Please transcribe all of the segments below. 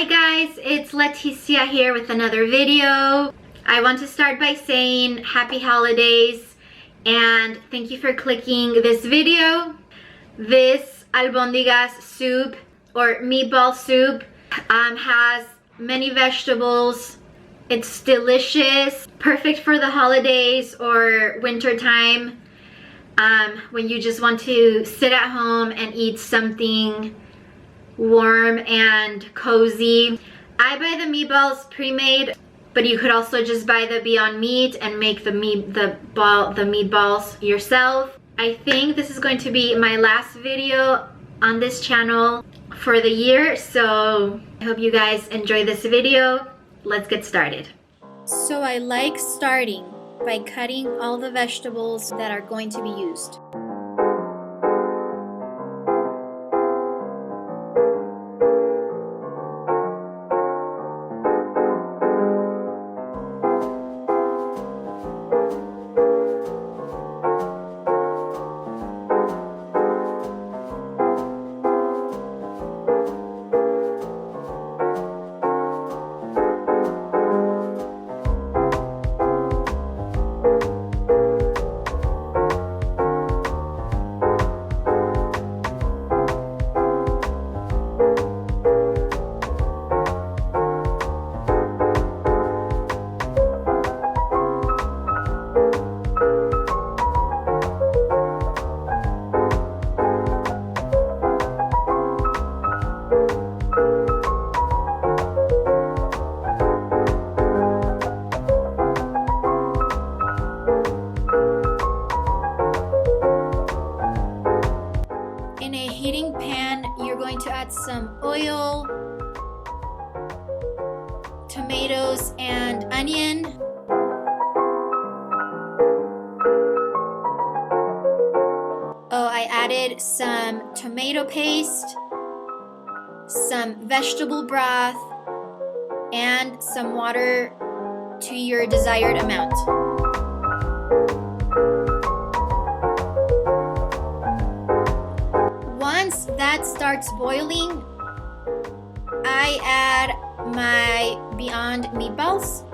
Hi guys, it's Leticia here with another video. I want to start by saying happy holidays and thank you for clicking this video. This Albondigas soup or meatball soup has many vegetables. It's delicious, perfect for the holidays or winter time when you just want to sit at home and eat something warm and cozy. I buy the meatballs pre-made, but you could also just buy the Beyond Meat and make the meatballs yourself. I think this is going to be my last video on this channel for the year, so I hope you guys enjoy this video. Let's get started. So I like starting by cutting all the vegetables that are going to be used. In a heating pan, you're going to add some oil, tomatoes, and onion. Oh, I added some tomato paste, some vegetable broth, and some water to your desired amount. Once that starts boiling, I add my Beyond meatballs.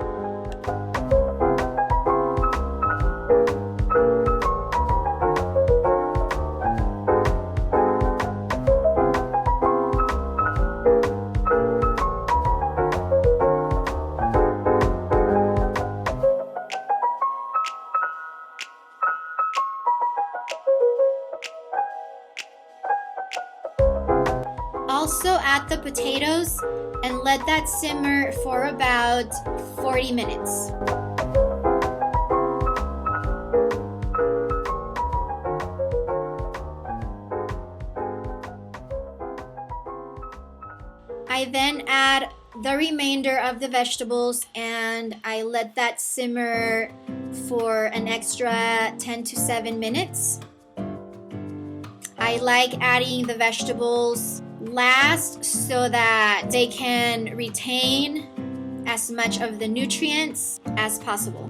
Also add the potatoes and let that simmer for about 40 minutes. I then add the remainder of the vegetables and I let that simmer for an extra 10 to 7 minutes. I like adding the vegetables last so that they can retain as much of the nutrients as possible.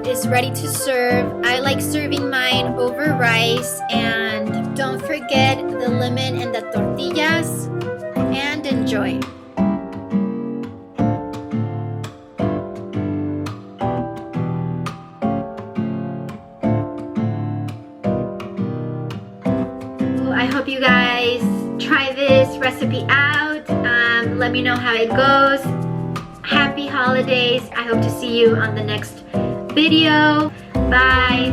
Is ready to serve. I like serving mine over rice, and don't forget the lemon and the tortillas, and enjoy. I hope you guys try this recipe out. Let me know how it goes. Happy holidays. I hope to see you on the next video. Bye.